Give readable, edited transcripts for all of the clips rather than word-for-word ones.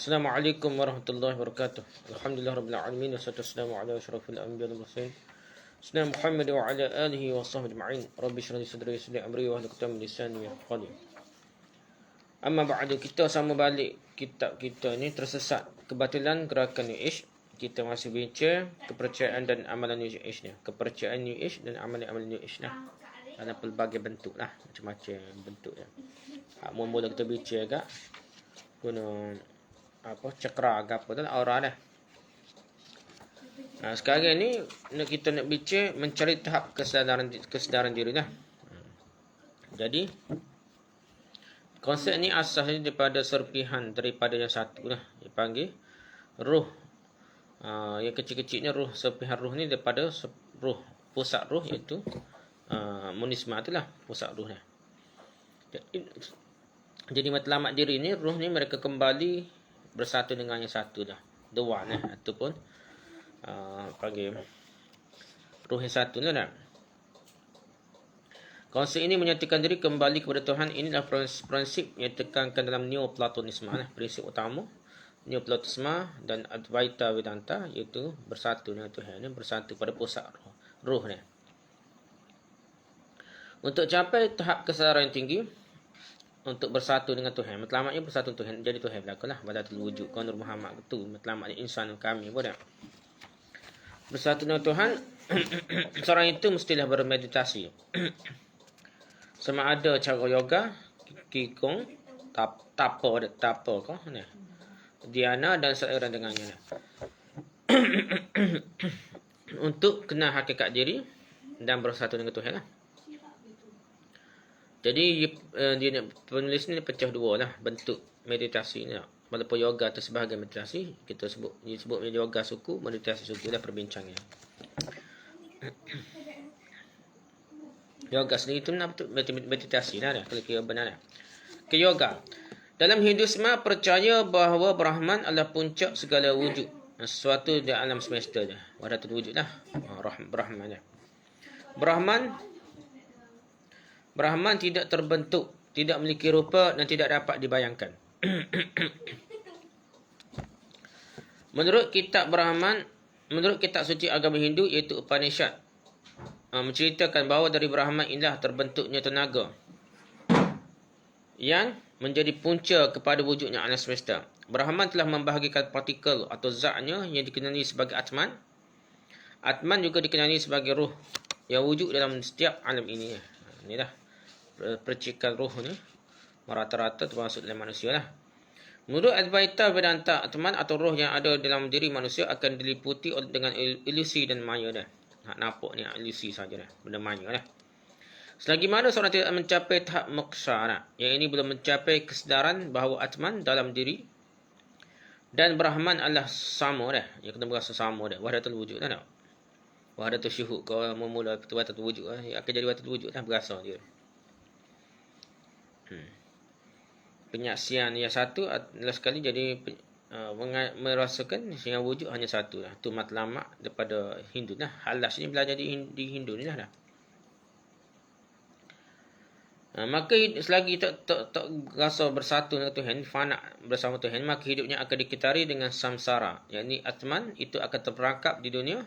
Assalamualaikum warahmatullahi wabarakatuh. Alhamdulillah rabbil alamin wassalatu wassalamu ala asyrafil anbiya'i wal mursalin. Sayyidina Muhammad wa ala alihi wa sahbihi ajma'in. Rabbi shrah li sadri wa yassir li amri wa hlul 'uqdatam min lisani yafqahu qawli. Amma ba'du, kita sama balik kitab kita ni tersesat kebatilan gerakan New Age. Kita masih bincang kepercayaan dan amalan New Age ni. Kepercayaan New Age dan amalan New Age lah. Dalam pelbagai bentuk lah, macam-macam bentuk dia. Mula kita bincang agak guna cakra ke apa tu, aura dah. Sekarang ni kita nak bincang mencari tahap kesedaran diri dah. Jadi konsep ni asasnya daripada serpihan daripada yang satu lah, dipanggil roh. Yang kecil-kecilnya roh, serpihan roh ni daripada roh, pusat roh, iaitu monisma tu lah, pusat roh dah. Jadi matlamat diri ni, roh ni mereka kembali bersatu dengan yang satu dah, the one ataupun panggil roh yang satu dah. Konsep ini menyatakan diri kembali kepada Tuhan. Inilah prinsip yang ditekankan dalam Neoplatonisme lah, prinsip utama Neoplatonisme dan Advaita Vedanta, iaitu bersatu dengan Tuhan, bersatu pada pusat roh ni. Untuk capai tahap kesedaran yang tinggi, untuk bersatu dengan Tuhan, matlamatnya bersatu Tuhan, jadi Tuhan belakalah, wadatul wujud kau Nur Muhammad tu, matlamatnya insan kami pun dah. Bersatu dengan Tuhan, seorang itu mestilah bermeditasi. Sama ada cara yoga, qigong, tapa kau ni, dhyana dan seiring dengannya. Untuk kenal hakikat diri dan bersatu dengan Tuhan lah. Jadi penulis ni pecah dua lah bentuk meditasi ni. Walaupun yoga tu sebahagian meditasi, kita sebut yoga suku, meditasi suku lah perbincangannya. Yoga sendiri tu meditasi lah, kalau kira benar lah. Ke yoga. Dalam Hinduisme percaya bahawa Brahman adalah puncak segala wujud, sesuatu di alam semesta je. Wahdatul wujud lah, Brahman je. Brahman tidak terbentuk, tidak memiliki rupa dan tidak dapat dibayangkan. Menurut kitab suci agama Hindu, iaitu Upanishad, menceritakan bahawa dari Brahman inilah terbentuknya tenaga yang menjadi punca kepada wujudnya alam semesta. Brahman telah membahagikan partikel atau zatnya yang dikenali sebagai Atman. Atman juga dikenali sebagai ruh yang wujud dalam setiap alam ini. Inilah percikan roh ni, merata-rata termasuk dalam manusia lah. Menurut Advaita Vedanta, Atman atau roh yang ada dalam diri manusia akan diliputi dengan ilusi dan maya dah. Nampak ni ilusi saja dah, benda maya lah. Selagi mana seorang tidak mencapai tahap moksha lah, yang ini belum mencapai kesedaran bahawa Atman dalam diri dan Brahman adalah sama dah, yang kita berasa sama dah, wahdatul wujud dah. Wahdatul syuhud, kalau memula wahdatul wujud lah, akan jadi wahdatul wujud lah, berasa dia. Penyaksian yang satu adalah sekali jadi merasakan yang wujud hanya satu lah. Itu matlamat daripada Hindu lah. Halas ni belajar di Hindu ni lah. Maka selagi tak rasa bersatu dengan Tuhan, fana bersama Tuhan, maka hidupnya akan dikitari dengan samsara. Yakni Atman itu akan terperangkap di dunia,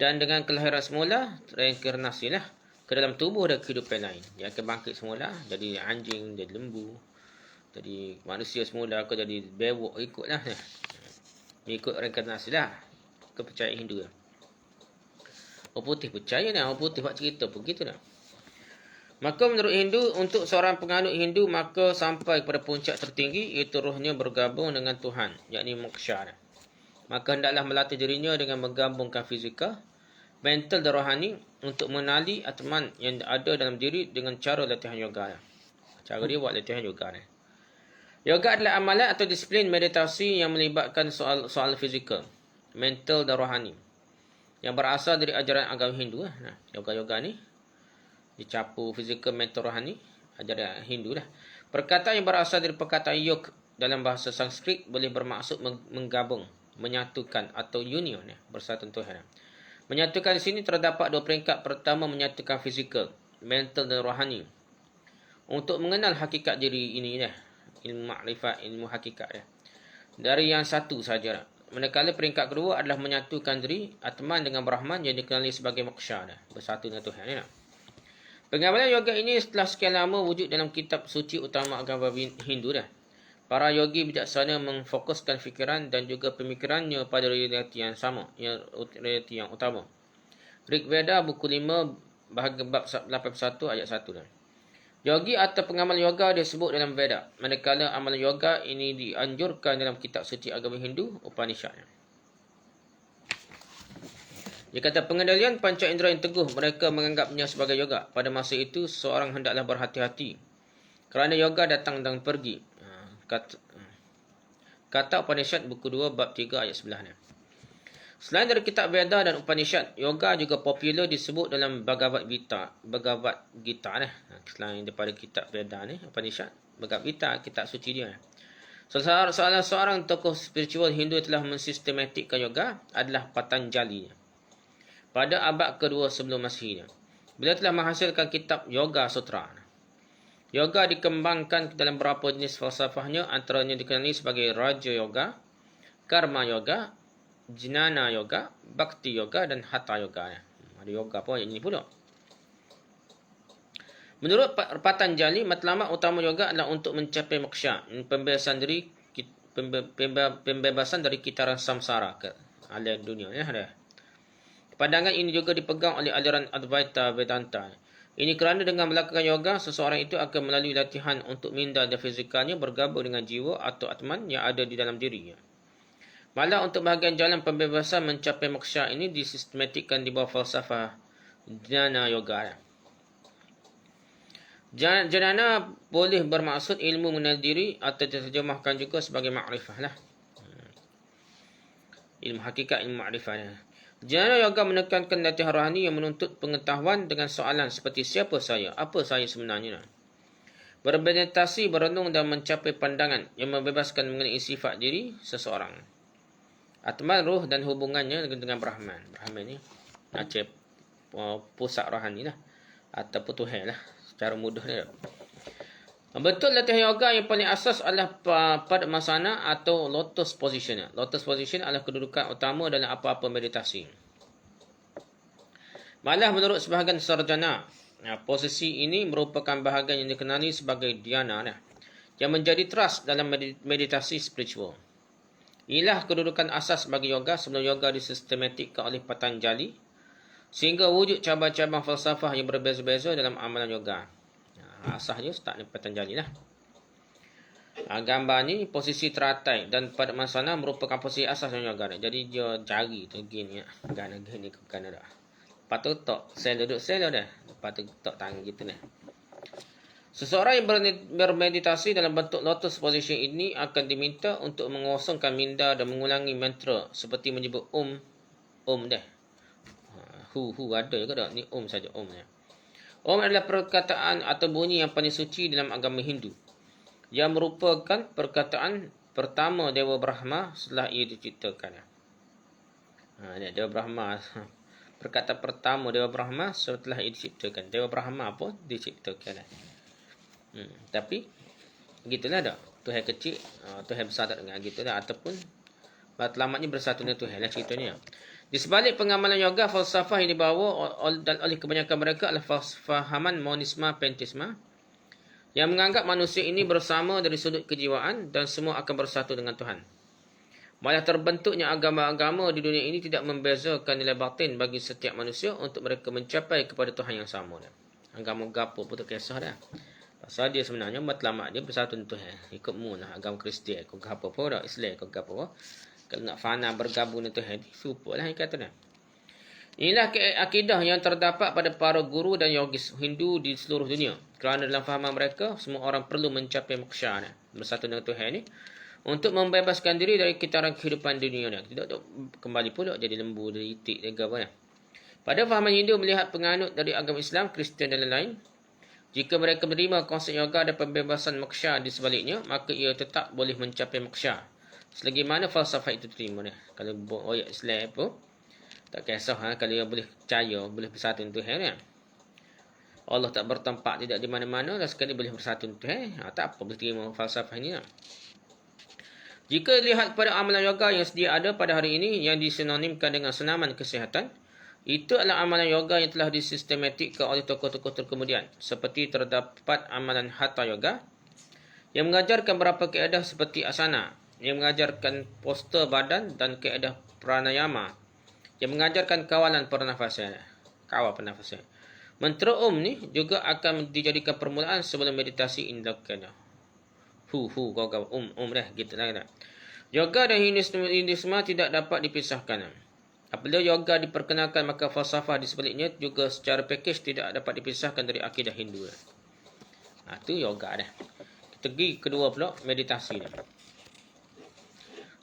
dan dengan kelahiran semula reinkarnasi lah ke dalam tubuh dan kehidupan lain. Dia akan bangkit semula jadi anjing, jadi lembu, jadi manusia semula, aku jadi bewok, ikutlah. Ikut reinkarnasi lah, kepercayaan Hindu lah. Orang putih percaya lah, orang putih buat cerita pun gitu lah. Maka menurut Hindu, untuk seorang penganut Hindu, maka sampai kepada puncak tertinggi, iaitu rohnya bergabung dengan Tuhan, yakni moksha lah. Maka hendaklah melatih dirinya dengan menggabungkan fizikal, mental dan rohani untuk mengenali Atman yang ada dalam diri dengan cara latihan yoga. Cara dia buat latihan yoga ni. Yoga adalah amalan atau disiplin meditasi yang melibatkan soal fizikal, mental dan rohani, yang berasal dari ajaran agama Hindu. Yoga ni dicampur fizikal, mental, rohani, ajaran Hindu lah. Perkataan yang berasal dari perkataan yog dalam bahasa Sanskrit boleh bermaksud menggabung, menyatukan atau union, bersatu Tuhan. Menyatukan di sini terdapat dua peringkat. Pertama, menyatukan fizikal, mental dan rohani. Untuk mengenal hakikat diri ini dah, ilmu makrifat, ilmu hakikat dah. dari yang satu saja. Manakala peringkat kedua adalah menyatukan diri Atman dengan Brahman yang dikenali sebagai moksha, bersatu dengan Tuhan. Ya. Pengamalan yoga ini setelah sekian lama wujud dalam kitab suci utama agama Hindu. Para yogi bijaksana memfokuskan fikiran dan juga pemikirannya pada realiti yang sama, realiti yang utama. Rig Veda buku 5 bahagian bab 81 ayat 1. Yogi atau pengamal yoga disebut dalam Veda, manakala amalan yoga ini dianjurkan dalam kitab suci agama Hindu, Upanishad. Dia kata pengendalian panca indera yang teguh, mereka menganggapnya sebagai yoga. Pada masa itu, seorang hendaklah berhati-hati kerana yoga datang dan pergi. Kata Upanishad buku 2 bab 3 ayat 11. Selain dari kitab Veda dan Upanishad, yoga juga popular disebut dalam Bhagavad Gita. Selain daripada kitab Veda ni, Upanishad, Bhagavad Gita, kitab suci dia. Salah seorang tokoh spiritual Hindu telah mensistematikkan yoga adalah Patanjali. Pada abad kedua sebelum Masihi, beliau telah menghasilkan kitab Yoga Sutra. Yoga dikembangkan dalam beberapa jenis falsafahnya, antaranya dikenali sebagai Raja Yoga, Karma Yoga, Jnana Yoga, Bhakti Yoga dan Hatha Yoga. Ada yoga pun yang ini pula. Menurut Patanjali, matlamat utama yoga adalah untuk mencapai moksha, pembebasan dari kitaran samsara ke alam dunia. Pandangan ini juga dipegang oleh aliran Advaita Vedanta. Ini kerana dengan melakukan yoga, seseorang itu akan melalui latihan untuk minda dan fizikalnya bergabung dengan jiwa atau atman yang ada di dalam dirinya. Malah untuk bahagian jalan pembebasan mencapai moksha ini disistematikkan di bawah falsafah Jnana Yoga. Jnana boleh bermaksud ilmu mengenal diri atau diterjemahkan juga sebagai ma'rifah. Ilmu hakikat, ilmu ma'rifah. Jnana Yoga menekankan latihan rohani yang menuntut pengetahuan dengan soalan seperti siapa saya, apa saya sebenarnya. Bermeditasi, berenung dan mencapai pandangan yang membebaskan mengenai sifat diri seseorang. Atman, roh dan hubungannya dengan Brahman. Brahman ni macam pusat rohani lah. Ataupun Tuhan lah. Secara mudah dia. Betul latihan yoga yang paling asas adalah Padmasana atau Lotus Position. Lotus Position adalah kedudukan utama dalam apa-apa meditasi. Malah menurut sebahagian sarjana, posisi ini merupakan bahagian yang dikenali sebagai dhyana yang menjadi trust dalam meditasi spiritual. Inilah kedudukan asas bagi yoga sebelum yoga disistematikkan oleh Patanjali sehingga wujud cabang-cabang falsafah yang berbeza-beza dalam amalan yoga. Asasnya start dari Patanjali lah. Gambar ni posisi teratai dan Padmasana merupakan posisi asas dalam yoga. Jadi dia jari tu gini ya. Gana-gini ke kanan dah. Lepas tu tok sel duduk sel dah. Lepas tu tok tangan gitu ni. Seseorang yang bermeditasi dalam bentuk lotus position ini akan diminta untuk mengosongkan minda dan mengulangi mantra seperti menyebut Om dah. Hu ada ke tak? Ni Om saja Om ya. Om adalah perkataan atau bunyi yang paling suci dalam agama Hindu. Yang merupakan perkataan pertama Dewa Brahma setelah ia diciptakan. Dewa Brahma. Perkataan pertama Dewa Brahma setelah ia diciptakan. Dewa Brahma pun diciptakan. Tapi gitulah dah. Tuhan kecil, Tuhan besar tak dengar gitulah. Ataupun matlamatnya bersatu dengan Tuhan lah ceritanya. Di sebalik pengamalan yoga, falsafah yang dibawa oleh kebanyakan mereka adalah fahaman monisme panteisme yang menganggap manusia ini bersama dari sudut kejiwaan dan semua akan bersatu dengan Tuhan. Malah terbentuknya agama-agama di dunia ini tidak membezakan nilai batin bagi setiap manusia untuk mereka mencapai kepada Tuhan yang sama. Agama gapo pun tak kisah dah. Pasal dia sebenarnya matlamat dia bersatu dengan Tuhan. Ikut mu lah agama Kristian, ikut gapo pun dah, Islam ikut gapo pun. Kalau nak fana bergabung dengan Tuhan, supalah yang kata dah. Inilah akidah yang terdapat pada para guru dan yogis Hindu di seluruh dunia. Kerana dalam fahaman mereka, semua orang perlu mencapai moksha bersatu dengan Tuhan ni untuk membebaskan diri dari kitaran kehidupan dunia ni. Tidak kembali pula jadi lembu, jadi itik dan apa. Pada fahaman Hindu melihat penganut dari agama Islam, Kristian dan lain-lain, jika mereka menerima konsep yoga dan pembebasan moksha di sebaliknya, maka ia tetap boleh mencapai moksha. Selagi mana falsafah itu terima ni. Kalau oyat Islam pun tak kisah kalau ia boleh percaya, boleh bersatu dengan Tuhan ni. Allah tak bertempat tidak di mana-mana dan sekali boleh bersatu dengan Tuhan. Tak apa boleh terima falsafah ini. Jika lihat pada amalan yoga yang sedia ada pada hari ini yang disinonimkan dengan senaman kesihatan, itu adalah amalan yoga yang telah disistematikkan oleh tokoh-tokoh terkemudian. Seperti terdapat amalan Hatha Yoga yang mengajarkan beberapa kaedah seperti asana, yang mengajarkan postur badan dan kaedah pranayama, yang mengajarkan kawalan pernafasan. Kawal pernafasan. Mantra Om ni juga akan dijadikan permulaan sebelum meditasi indakana. Kau dah gitu lah. Yoga dan Hinduisme tidak dapat dipisahkan. Apabila yoga diperkenalkan, maka falsafah di sebaliknya juga secara pakej tidak dapat dipisahkan dari akidah Hindu. Itu yoga dah. Kategori kedua pula meditasi dah.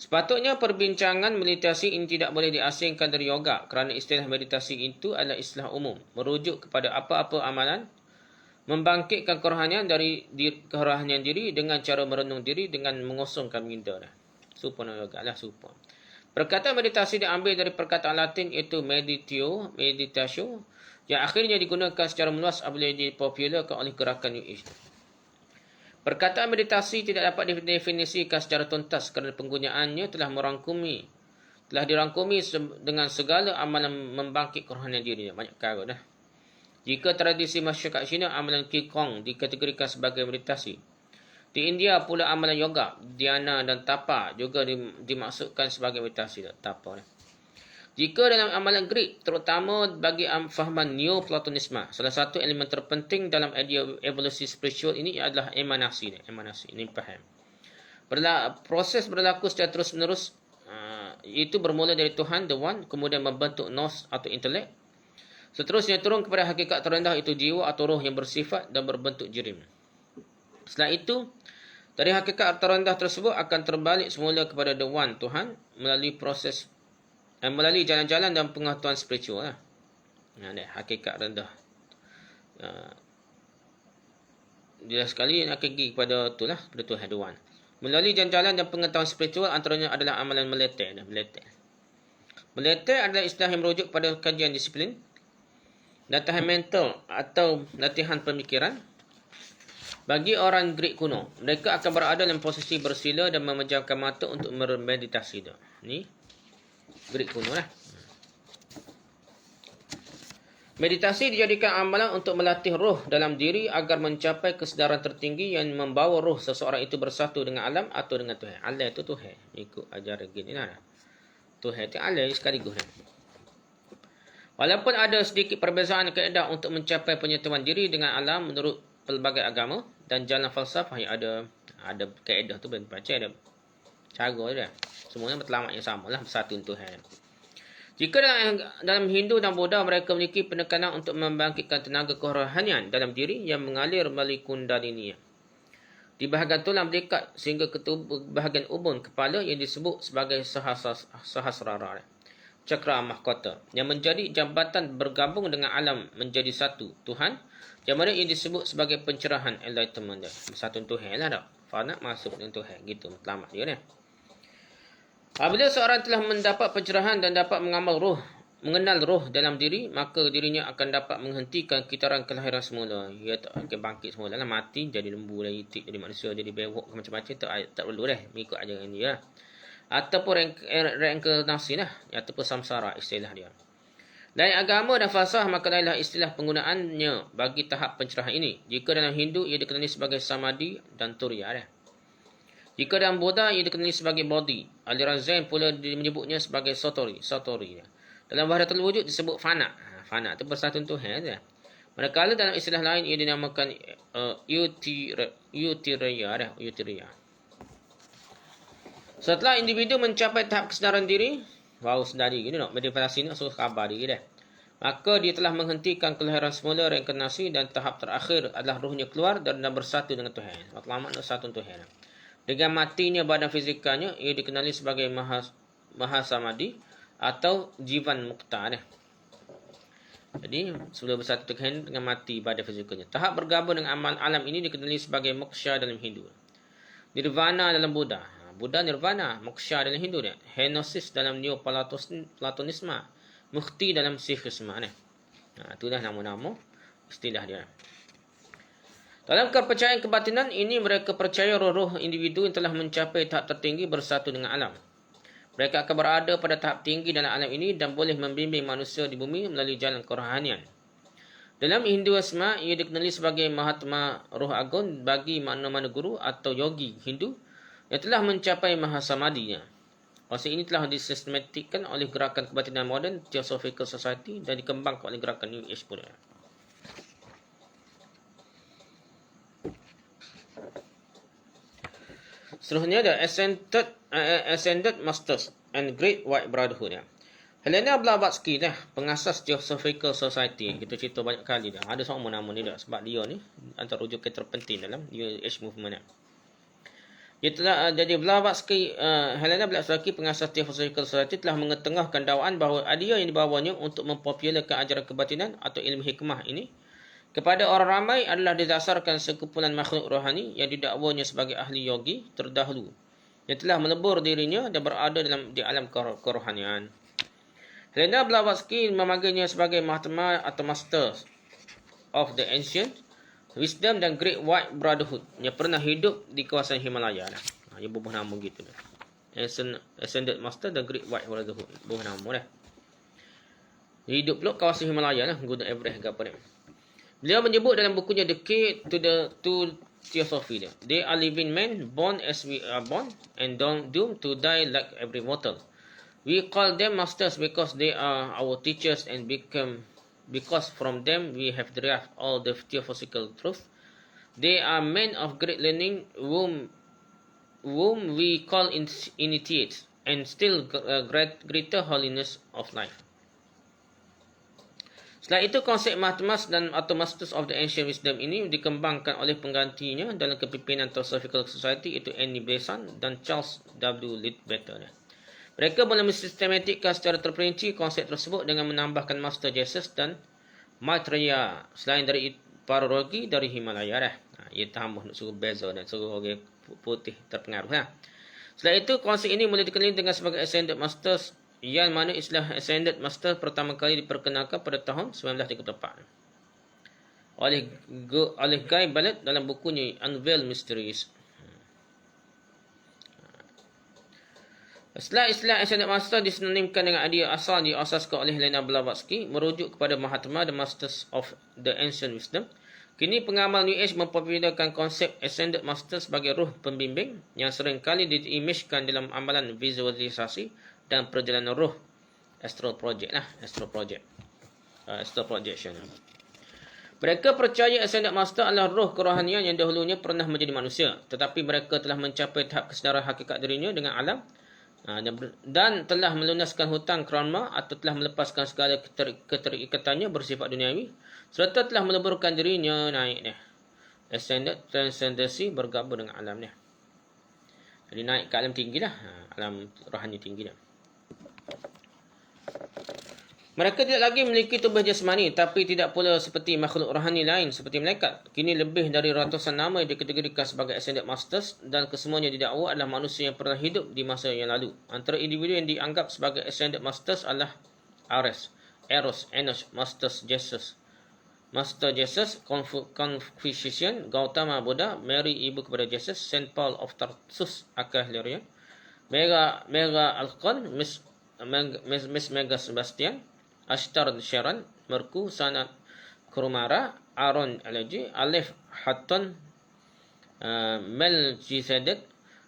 Sepatutnya perbincangan meditasi ini tidak boleh diasingkan dari yoga kerana istilah meditasi itu adalah istilah umum, merujuk kepada apa-apa amalan membangkitkan kerohanian dari kerohanian diri dengan cara merenung diri dengan mengosongkan minda. Supana yoga lah supa. Perkataan meditasi diambil dari perkataan Latin iaitu meditatio, yang akhirnya digunakan secara meluas apabila dipopularkan oleh gerakan New Age. Perkataan meditasi tidak dapat didefinisikan secara tuntas kerana penggunaannya telah dirangkumi dengan segala amalan membangkit kerohanian diri. Banyak perkara dah. Jika tradisi masyarakat Cina, amalan Qigong dikategorikan sebagai meditasi. Di India pula amalan yoga, dhyana dan tapa juga dimaksudkan sebagai meditasi. Tapa. Jika dalam amalan Greek, terutama bagi fahaman Neoplatonisme, salah satu elemen terpenting dalam idea evolusi spiritual ini adalah emanasi. Emanasi, ini faham. Proses berlaku secara terus-menerus, itu bermula dari Tuhan, the One, kemudian membentuk nous atau intelek. Seterusnya turun kepada hakikat terendah itu jiwa atau roh yang bersifat dan berbentuk jirim. Setelah itu, dari hakikat terendah tersebut akan terbalik semula kepada the One, Tuhan, melalui jalan-jalan dan pengetahuan spiritual. Hakikat rendah. Jelas sekali nak pergi kepada itulah, kepada Tuhan, the One. Melalui jalan-jalan dan pengetahuan spiritual antaranya adalah amalan meletek. Meletek adalah istilah yang merujuk pada kajian disiplin, latihan mental atau latihan pemikiran. Bagi orang Greek kuno, mereka akan berada dalam posisi bersila dan memejamkan mata untuk bermeditasi. Ni Greek kuno lah. Meditasi dijadikan amalan untuk melatih roh dalam diri agar mencapai kesedaran tertinggi yang membawa roh seseorang itu bersatu dengan alam atau dengan Tuhan. Allah itu Tuhan. Ikut ajaran gini lah. Tuhan itu Allah sekaligus. Walaupun ada sedikit perbezaan kaedah untuk mencapai penyatuan diri dengan alam menurut pelbagai agama dan jalan falsafah yang ada kaedah tu baca ada cara dia. Semuanya bertelamat yang samalah, bersatu Tuhan. Jika dalam Hindu dan Buddha mereka memiliki penekanan untuk membangkitkan tenaga kerohanian dalam diri yang mengalir melalui kundalini. Di bahagian tulang belikat sehingga ke bahagian ubun kepala yang disebut sebagai sahasrara. Cakra mahkota yang menjadi jambatan bergabung dengan alam menjadi satu Tuhan, yang mana yang disebut sebagai pencerahan enlightenment. Satu Tuhan lah tak. Faham tak? Masuk dengan Tuhan. Gitu matlamat dia ni. Apabila seorang telah mendapat pencerahan dan dapat mengenal roh dalam diri, maka dirinya akan dapat menghentikan kitaran kelahiran semula. Ia tak akan bangkit semula lah. Mati jadi lembu, jadi itik, jadi manusia, jadi bewok, macam-macam. Tak perlu dah. Mengikut ajaran dia lah. Ataupun reinkarnasi lah, ataupun samsara istilah dia. Lain agama dan falsafah maka lainlah istilah penggunaannya bagi tahap pencerahan ini. Jika dalam Hindu ia dikenali sebagai samadhi dan turiya dah. Jika dalam Buddha ia dikenali sebagai bodhi. Aliran Zen pula menyebutnya sebagai satori. Dalam Wahdatul Wujud disebut fana. Fana itu bersatu Tuhan dah. Manakala dalam istilah lain ia dinamakan utiriya dah, utiriya. Setelah individu mencapai tahap kesedaran diri, sedari gini nak meditasi nak suruh khabar diri dah. Maka dia telah menghentikan kelahiran semula, reinkarnasi, dan tahap terakhir adalah rohnya keluar dan bersatu dengan Tuhan. Matlamat nak satu Tuhan. Dengan matinya badan fizikalnya, ia dikenali sebagai mahasamadhi atau jivan mukta dah. Jadi sebelum bersatu Tuhan dengan mati badan fizikalnya. Tahap bergabung dengan alam ini dikenali sebagai moksha dalam Hindu. Nirvana dalam Buddha. Buddha nirvana, moksha dalam Hindu dia. Henosis dalam Neoplatonisme, mukti dalam Sikhisme ni. Itulah nama-nama istilah dia. Dalam kepercayaan kebatinan ini, mereka percaya roh-roh individu yang telah mencapai tahap tertinggi bersatu dengan alam. Mereka akan berada pada tahap tinggi dalam alam ini dan boleh membimbing manusia di bumi melalui jalan kerohanian. Dalam Hinduisme, ia dikenali sebagai Mahatma Roh Agung bagi mana-mana guru atau yogi Hindu yang telah mencapai Mahasamadhinya. Konsep ini telah disistematikkan oleh gerakan kebatinan moden, Theosophical Society, dan dikembangkan oleh gerakan New Age pula. Seterusnya ada Ascended Masters and Great White Brotherhood. Helena Blavatsky dah pengasas Theosophical Society. Kita cerita banyak kali dah. Ada semua nama ni dah sebab dia ni antara rujukan terpenting dalam New Age movement. Dia telah jadi Blavatsky, Helena Blavatsky pengasas Theosophical Society telah mengetengahkan dakwaan bahawa idea yang dibawanya untuk mempopularkan ajaran kebatinan atau ilmu hikmah ini kepada orang ramai adalah didasarkan sekumpulan makhluk rohani yang didakwanya sebagai ahli yogi terdahulu yang telah melebur dirinya dan berada di alam kerohanian. Helena Blavatsky memanggilnya sebagai Mahatma atau Master of the Ancient Wisdom dan Great White Brotherhood yang pernah hidup di kawasan Himalaya. Dia berubah nama gitu. Ascended Master dan Great White Brotherhood. Berubah nama dah. Hidup pula kawasan Himalaya lah. Guna Everest ke apa ni. Beliau menyebut dalam bukunya The Key to Theosophy. They are living men, born as we are born, and doomed to die like every mortal. We call them masters because they are our teachers and because from them we have derived all the theosophical truth. They are men of great learning whom we call initiates and still greater holiness of life. Setelah itu, konsep Mahatmas dan atau Masters of the Ancient Wisdom ini dikembangkan oleh penggantinya dalam kepimpinan Theosophical Society iaitu Annie Besant dan Charles W. Leadbeater. Mereka boleh mensistematikkan secara terperinci konsep tersebut dengan menambahkan Master Jesus dan Maitreya selain dari para rogi dari Himalaya. Ia tambah nak suruh beza dan suruh orang putih terpengaruh. Setelah itu, konsep ini mulai dikenali dengan sebagai Ascended Masters, yang mana istilah Ascended Master pertama kali diperkenalkan pada tahun 1934 oleh Guy Ballard dalam bukunya Unveiled Mysteries. Setelah istilah Ascended Master disinonimkan dengan idea asal diasaskan oleh Helena Blavatsky merujuk kepada Mahatma dan Masters of the Ancient Wisdom, kini pengamal New Age mempopularkan konsep Ascended Master sebagai roh pembimbing yang seringkali diimejkan dalam amalan visualisasi dan perjalanan roh astral projection. Mereka percaya Ascended Master adalah roh kerohanian yang dahulunya pernah menjadi manusia, tetapi mereka telah mencapai tahap kesedaran hakikat dirinya dengan alam dan telah melunaskan hutang karma atau telah melepaskan segala keterikatannya bersifat duniawi serta telah meleburkan dirinya naik Ascended transcendency bergabung dengan alam ni. Jadi naik ke alam tinggi dah, alam rohani tinggi dah. Mereka tidak lagi memiliki tubuh jasmani, tapi tidak pula seperti makhluk rohani lain seperti malaikat. Kini lebih dari ratusan nama yang dikategorikan sebagai Ascended Masters dan kesemuanya didakwa adalah manusia yang pernah hidup di masa yang lalu. Antara individu yang dianggap sebagai Ascended Masters adalah Eros, Enoch, Master Jesus, Confucius, Gautama Buddha, Mary ibu kepada Jesus, Saint Paul of Tarsus, Akah Hilarion, Mega Alcon, Miss Mega Sebastian, Ashtar Sharon, Merku Sanat Kurumara, Aaron Elegy, Aleph Hatton, Melchizedek,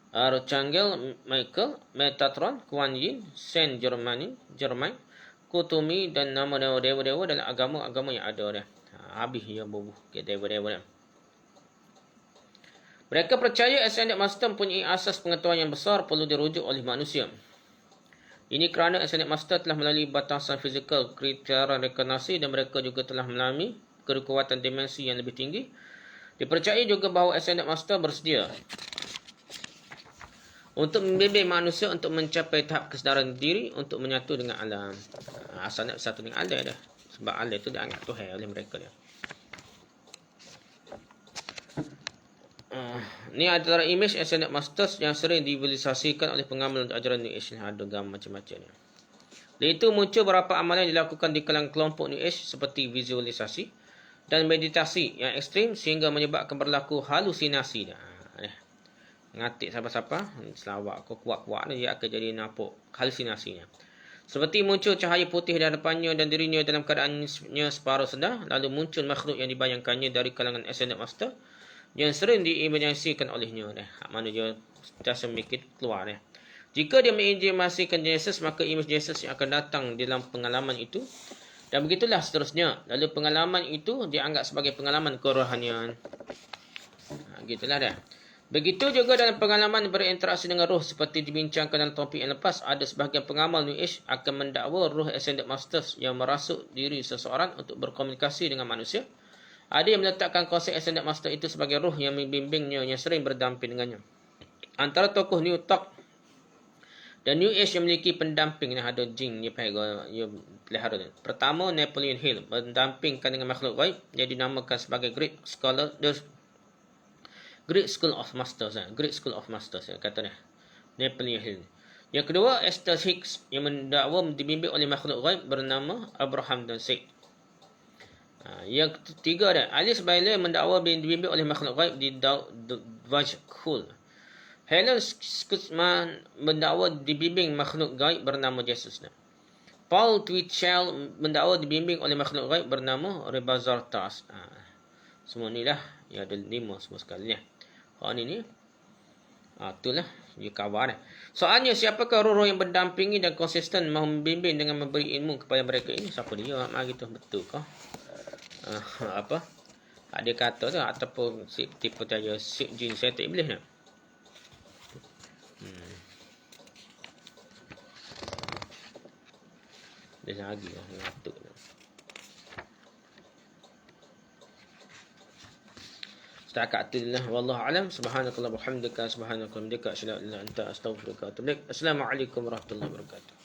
Archangel Michael, Metatron, Kuan Yin, Saint Germain, Kutumi dan nama dewa-dewa dalam agama-agama yang ada. Habis yang bubuh ke dewa-dewa. Mereka percaya Ascended Master mempunyai asas pengetahuan yang besar perlu dirujuk oleh manusia. Ini kerana Ascended Master telah melalui batasan fizikal kriteria rekarnasi dan mereka juga telah mengalami kekuatan dimensi yang lebih tinggi. Dipercayai juga bahawa Ascended Master bersedia untuk membimbing manusia untuk mencapai tahap kesedaran diri untuk menyatu dengan alam. Asalnya bersatu dengan alam dah. Sebab alam itu dianggap Tuhan oleh mereka dia. Ni antara imej Ascended Masters yang sering divisualisasikan oleh pengamal untuk ajaran New Age. Ada gambar macam-macam ni. Dan itu muncul beberapa amalan yang dilakukan di kalangan kelompok New Age seperti visualisasi, dan meditasi yang ekstrim sehingga menyebabkan berlaku halusinasi. Ngatik siapa-siapa, selawak aku kuat-kuat ni dia akan jadi nampak halusinasinya. Seperti muncul cahaya putih di hadapannya dan dirinya dalam keadaannya separuh sedar, lalu muncul makhluk yang dibayangkannya dari kalangan Ascended Master yang sering diimajinasikan olehnya. Mana dia sentiasa mikir keluar. Jika dia mengimajinasikan Jesus, maka image Jesus yang akan datang dalam pengalaman itu. Dan begitulah seterusnya. Lalu pengalaman itu dianggap sebagai pengalaman kerohanian. Gitulah dah. Begitu juga dalam pengalaman berinteraksi dengan roh seperti dibincangkan dalam topik yang lepas, ada sebahagian pengamal New Age akan mendakwa roh Ascended Masters yang merasuk diri seseorang untuk berkomunikasi dengan manusia. Ada yang meletakkan konsep Ascended Master itu sebagai roh yang membimbingnya yang sering berdamping dengannya. Antara tokoh New Talk dan New Age yang memiliki pendamping yang ada jin yang pelihara. Pertama, Napoleon Hill mendampingkan dengan makhluk gaib yang dinamakan sebagai Great School of Masters. Great School of Masters kata dia. Napoleon Hill. Yang kedua, Esther Hicks yang mendakwa dibimbing oleh makhluk gaib bernama Abraham Dunset. Yang ketiga ada Alice Bailey mendakwa dibimbing oleh makhluk gaib di Dwajkul. Helen Schutzman mendakwa dibimbing makhluk gaib bernama Jesus. Paul Twitchell mendakwa dibimbing oleh makhluk gaib bernama Rebazartas. Semua ni lah. Ya, ada 5 semua sekali. Ni. Itulah. Dia kawan. Soalnya, siapakah roh-roh yang mendampingi dan konsisten mahu membimbing dengan memberi ilmu kepada mereka ini? Siapa dia? Mari tu. Betul kah? Apa? Dia kata tu. Ataupun tipu daya jin setan iblis ni. Dia lagi lah. Ngatuk lah. Setakat itu lah. Wallahu alam. Subhanakallah wa hamdika. Subhanakallah wa hamdika. Asyhadu an la ilaha illa anta astaghfiruka wa atubu ilaik. Assalamualaikum warahmatullahi wabarakatuh.